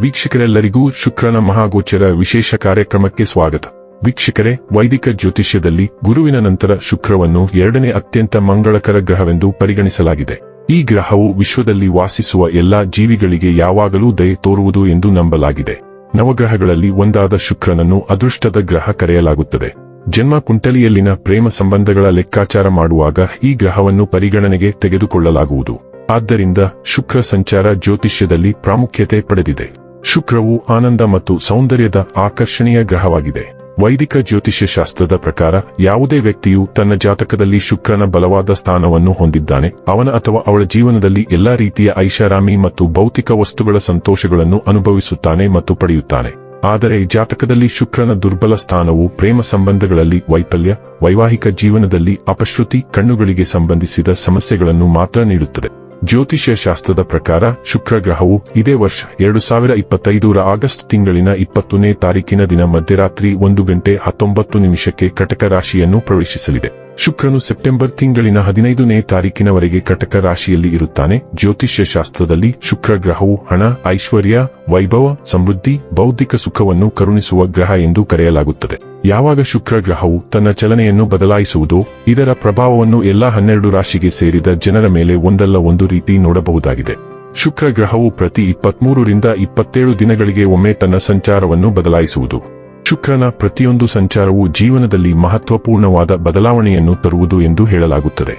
ವೀಕ್ಷಕರೆಲ್ಲರಿಗೂ ಶುಕ್ರನ ಮಹಾಗೋಚರ ವಿಶೇಷ ಕಾರ್ಯಕ್ರಮಕ್ಕೆ ಸ್ವಾಗತ. ವೀಕ್ಷಕರೇ, ವೈದಿಕ ಜ್ಯೋತಿಷ್ಯದಲ್ಲಿ ಗುರುವಿನ ನಂತರ ಶುಕ್ರವನ್ನು ಎರಡನೇ ಅತ್ಯಂತ ಮಂಗಳಕರ ಗ್ರಹವೆಂದು ಪರಿಗಣಿಸಲಾಗಿದೆ. ಈ ಗ್ರಹವು ವಿಶ್ವದಲ್ಲಿ ವಾಸಿಸುವ ಎಲ್ಲಾ ಜೀವಿಗಳಿಗೆ ಯಾವಾಗಲೂ ದಯೆ ತೋರುವುದು ಎಂದು ನಂಬಲಾಗಿದೆ. ನವಗ್ರಹಗಳಲ್ಲಿ ಒಂದಾದ ಶುಕ್ರನನ್ನು ಅದೃಷ್ಟದ ಗ್ರಹ ಕರೆಯಲಾಗುತ್ತದೆ. ಜನ್ಮ ಕುಂಡಲಿಯಲ್ಲಿನ ಪ್ರೇಮ ಸಂಬಂಧಗಳ ಲೆಕ್ಕಾಚಾರ ಮಾಡುವಾಗ ಈ ಗ್ರಹವನ್ನು ಪರಿಗಣನೆಗೆ ತೆಗೆದುಕೊಳ್ಳಲಾಗುವುದು. ಆದ್ದರಿಂದ ಶುಕ್ರ ಸಂಚಾರ ಜ್ಯೋತಿಷ್ಯದಲ್ಲಿ ಪ್ರಾಮುಖ್ಯತೆ ಪಡೆದಿದೆ. ಶುಕ್ರವು ಆನಂದ ಮತ್ತು ಸೌಂದರ್ಯದ ಆಕರ್ಷಣೀಯ ಗ್ರಹವಾಗಿದೆ. ವೈದಿಕ ಜ್ಯೋತಿಷ್ಯ ಶಾಸ್ತ್ರದ ಪ್ರಕಾರ ಯಾವುದೇ ವ್ಯಕ್ತಿಯು ತನ್ನ ಜಾತಕದಲ್ಲಿ ಶುಕ್ರನ ಬಲವಾದ ಸ್ಥಾನವನ್ನು ಹೊಂದಿದ್ದಾನೆ, ಅವನ ಅಥವಾ ಅವಳ ಜೀವನದಲ್ಲಿ ಎಲ್ಲಾ ರೀತಿಯ ಐಷಾರಾಮಿ ಮತ್ತು ಭೌತಿಕ ವಸ್ತುಗಳ ಸಂತೋಷಗಳನ್ನು ಅನುಭವಿಸುತ್ತಾನೆ ಮತ್ತು ಪಡೆಯುತ್ತಾನೆ. ಆದರೆ ಜಾತಕದಲ್ಲಿ ಶುಕ್ರನ ದುರ್ಬಲ ಸ್ಥಾನವು ಪ್ರೇಮ ಸಂಬಂಧಗಳಲ್ಲಿ ವೈಫಲ್ಯ, ವೈವಾಹಿಕ ಜೀವನದಲ್ಲಿ ಅಪಶ್ರುತಿ, ಕಣ್ಣುಗಳಿಗೆ ಸಂಬಂಧಿಸಿದ ಸಮಸ್ಯೆಗಳನ್ನು ಮಾತ್ರ ನೀಡುತ್ತದೆ. ಜ್ಯೋತಿಷ್ಯ ಶಾಸ್ತ್ರದ ಪ್ರಕಾರ ಶುಕ್ರ ಗ್ರಹವು ಇದೇ ವರ್ಷ 2025 ಆಗಸ್ಟ್ ತಿಂಗಳಿನ 20ನೇ ತಾರೀಕಿನ ದಿನ ಮಧ್ಯರಾತ್ರಿ 1:19 ಕಟಕ ರಾಶಿಯನ್ನು ಪ್ರವೇಶಿಸಲಿದೆ. ಶುಕ್ರನು ಸೆಪ್ಟೆಂಬರ್ ತಿಂಗಳಿನ 15ನೇ ತಾರೀಕಿನವರೆಗೆ ಕಟಕ ರಾಶಿಯಲ್ಲಿ ಇರುತ್ತಾನೆ. ಜ್ಯೋತಿಷ್ಯ ಶಾಸ್ತ್ರದಲ್ಲಿ ಶುಕ್ರ ಗ್ರಹವು ಹಣ, ಐಶ್ವರ್ಯ, ವೈಭವ, ಸಮೃದ್ಧಿ, ಬೌದ್ಧಿಕ ಸುಖವನ್ನು ಕರುಣಿಸುವ ಗ್ರಹ ಎಂದು ಕರೆಯಲಾಗುತ್ತದೆ. ಯಾವಾಗ ಶುಕ್ರ ಗ್ರಹವು ತನ್ನ ಚಲನೆಯನ್ನು ಬದಲಾಯಿಸುವುದೋ ಇದರ ಪ್ರಭಾವವನ್ನು ಎಲ್ಲಾ 12 ರಾಶಿಗೆ ಸೇರಿದ ಜನರ ಮೇಲೆ ಒಂದಲ್ಲ ಒಂದು ರೀತಿ ನೋಡಬಹುದಾಗಿದೆ. ಶುಕ್ರ ಗ್ರಹವು ಪ್ರತಿ 23 ರಿಂದ 27 ದಿನಗಳಿಗೆ ಒಮ್ಮೆ ತನ್ನ ಸಂಚಾರವನ್ನು ಬದಲಾಯಿಸುವುದು. ಶುಕ್ರನ ಪ್ರತಿಯೊಂದು ಸಂಚಾರವು ಜೀವನದಲ್ಲಿ ಮಹತ್ವಪೂರ್ಣವಾದ ಬದಲಾವಣೆಯನ್ನು ತರುವುದು ಎಂದು ಹೇಳಲಾಗುತ್ತದೆ.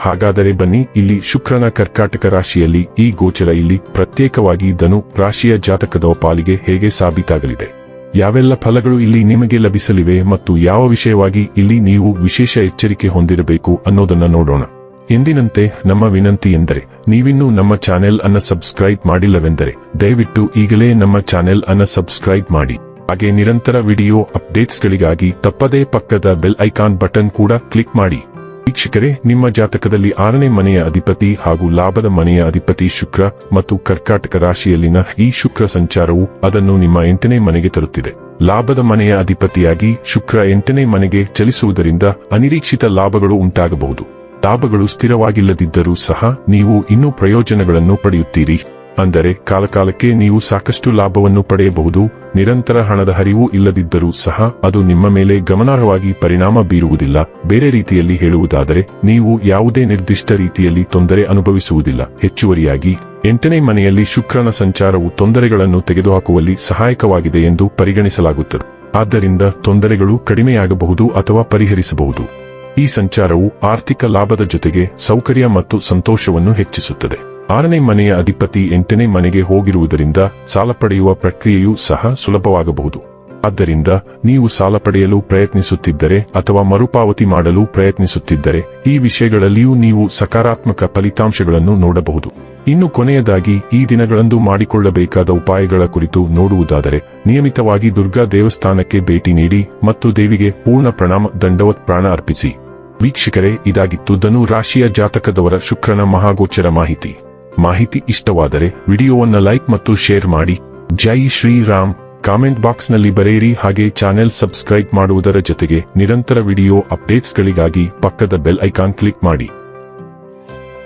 ಹಾಗಾದರೆ ಬನ್ನಿ, ಇಲ್ಲಿ ಶುಕ್ರನ ಕರ್ಕಾಟಕ ರಾಶಿಯಲ್ಲಿ ಈ ಗೋಚರ ಇಲ್ಲಿ ಪ್ರತ್ಯೇಕವಾಗಿ ಧನು ರಾಶಿಯ ಜಾತಕದ ಪಾಲಿಗೆ ಹೇಗೆ ಸಾಬೀತಾಗಲಿದೆ, ಯಾವೆಲ್ಲ ಫಲಗಳು ಇಲ್ಲಿ ನಿಮಗೆ ಲಭಿಸಲಿವೆ ಮತ್ತು ಯಾವ ವಿಷಯವಾಗಿ ಇಲ್ಲಿ ನೀವು ವಿಶೇಷ ಎಚ್ಚರಿಕೆ ಹೊಂದಿರಬೇಕು ಅನ್ನೋದನ್ನ ನೋಡೋಣ. ಎಂದಿನಂತೆ ನಮ್ಮ ವಿನಂತಿ ಎಂದರೆ, ನೀವಿನ್ನೂ ನಮ್ಮ ಚಾನೆಲ್ ಅನ್ನು ಸಬ್ಸ್ಕ್ರೈಬ್ ಮಾಡಿಲ್ಲವೆಂದರೆ ದಯವಿಟ್ಟು ಈಗಲೇ ನಮ್ಮ ಚಾನೆಲ್ ಅನ್ನು ಸಬ್ಸ್ಕ್ರೈಬ್ ಮಾಡಿ. ಹಾಗೆ ನಿರಂತರ ವಿಡಿಯೋ ಅಪ್ಡೇಟ್ಸ್ಗಳಿಗಾಗಿ ತಪ್ಪದೇ ಪಕ್ಕದ ಬೆಲ್ ಐಕಾನ್ ಬಟನ್ ಕೂಡ ಕ್ಲಿಕ್ ಮಾಡಿ. ವೀಕ್ಷಕರೇ, ನಿಮ್ಮ ಜಾತಕದಲ್ಲಿ 6ನೇ ಮನೆಯ ಅಧಿಪತಿ ಹಾಗೂ ಲಾಭದ ಮನೆಯ ಅಧಿಪತಿ ಶುಕ್ರ ಮತ್ತು ಕರ್ಕಾಟಕ ರಾಶಿಯಲ್ಲಿನ ಈ ಶುಕ್ರ ಸಂಚಾರವು ಅದನ್ನು ನಿಮ್ಮ 8ನೇ ಮನೆಗೆ ತರುತ್ತಿದೆ. ಲಾಭದ ಮನೆಯ ಅಧಿಪತಿಯಾಗಿ ಶುಕ್ರ 8ನೇ ಮನೆಗೆ ಚಲಿಸುವುದರಿಂದ ಅನಿರೀಕ್ಷಿತ ಲಾಭಗಳು ಉಂಟಾಗಬಹುದು. ಲಾಭಗಳು ಸ್ಥಿರವಾಗಿಲ್ಲದಿದ್ದರೂ ಸಹ ನೀವು ಇನ್ನೂ ಪ್ರಯೋಜನಗಳನ್ನು ಪಡೆಯುತ್ತೀರಿ. ಅಂದರೆ ಕಾಲಕಾಲಕ್ಕೆ ನೀವು ಸಾಕಷ್ಟು ಲಾಭವನ್ನು ಪಡೆಯಬಹುದು. ನಿರಂತರ ಹಣದ ಹರಿವು ಇಲ್ಲದಿದ್ದರೂ ಸಹ ಅದು ನಿಮ್ಮ ಮೇಲೆ ಗಮನಾರ್ಹವಾಗಿ ಪರಿಣಾಮ ಬೀರುವುದಿಲ್ಲ. ಬೇರೆ ರೀತಿಯಲ್ಲಿ ಹೇಳುವುದಾದರೆ, ನೀವು ಯಾವುದೇ ನಿರ್ದಿಷ್ಟ ರೀತಿಯಲ್ಲಿ ತೊಂದರೆ ಅನುಭವಿಸುವುದಿಲ್ಲ. ಹೆಚ್ಚುವರಿಯಾಗಿ 8ನೇ ಮನೆಯಲ್ಲಿ ಶುಕ್ರನ ಸಂಚಾರವು ತೊಂದರೆಗಳನ್ನು ತೆಗೆದುಹಾಕುವಲ್ಲಿ ಸಹಾಯಕವಾಗಿದೆ ಎಂದು ಪರಿಗಣಿಸಲಾಗುತ್ತದೆ. ಆದ್ದರಿಂದ ತೊಂದರೆಗಳು ಕಡಿಮೆಯಾಗಬಹುದು ಅಥವಾ ಪರಿಹರಿಸಬಹುದು. ಈ ಸಂಚಾರವು ಆರ್ಥಿಕ ಲಾಭದ ಜೊತೆಗೆ ಸೌಕರ್ಯ ಮತ್ತು ಸಂತೋಷವನ್ನು ಹೆಚ್ಚಿಸುತ್ತದೆ. 6ನೇ ಮನೆಯ ಅಧಿಪತಿ 8ನೇ ಮನೆಗೆ ಹೋಗಿರುವುದರಿಂದ ಸಾಲ ಪಡೆಯುವ ಪ್ರಕ್ರಿಯೆಯೂ ಸಹ ಸುಲಭವಾಗಬಹುದು. ಆದ್ದರಿಂದ ನೀವು ಸಾಲ ಪಡೆಯಲು ಪ್ರಯತ್ನಿಸುತ್ತಿದ್ದರೆ ಅಥವಾ ಮರುಪಾವತಿ ಮಾಡಲು ಪ್ರಯತ್ನಿಸುತ್ತಿದ್ದರೆ ಈ ವಿಷಯಗಳಲ್ಲಿಯೂ ನೀವು ಸಕಾರಾತ್ಮಕ ಫಲಿತಾಂಶಗಳನ್ನು ನೋಡಬಹುದು. ಇನ್ನು ಕೊನೆಯದಾಗಿ ಈ ದಿನಗಳಂದು ಮಾಡಿಕೊಳ್ಳಬೇಕಾದ ಉಪಾಯಗಳ ಕುರಿತು ನೋಡುವುದಾದರೆ, ನಿಯಮಿತವಾಗಿ ದುರ್ಗಾ ದೇವಸ್ಥಾನಕ್ಕೆ ಭೇಟಿ ನೀಡಿ ಮತ್ತು ದೇವಿಗೆ ಪೂರ್ಣ ಪ್ರಣಾಮ ದಂಡವತ್ ಪ್ರಾಣ ಅರ್ಪಿಸಿ. ವೀಕ್ಷಕರೇ, ಇದಾಗಿತ್ತು ಧನು ರಾಶಿಯ ಜಾತಕದವರ ಶುಕ್ರನ ಮಹಾಗೋಚರ ಮಾಹಿತಿ ಇಷ್ಟವಾದರೆ ವಿಡಿಯೋವನ್ನು ಲೈಕ್ ಮತ್ತು ಶೇರ್ ಮಾಡಿ. ಜೈ ಶ್ರೀರಾಮ್. ಕಾಮೆಂಟ್ ಬಾಕ್ಸ್ನಲ್ಲಿ ಬರೆಯಿರಿ. ಹಾಗೆ ಚಾನೆಲ್ ಸಬ್ಸ್ಕ್ರೈಬ್ ಮಾಡುವುದರ ಜೊತೆಗೆ ನಿರಂತರ ವಿಡಿಯೋ ಅಪ್ಡೇಟ್ಸ್ಗಳಿಗಾಗಿ ಪಕ್ಕದ ಬೆಲ್ ಐಕಾನ್ ಕ್ಲಿಕ್ ಮಾಡಿ.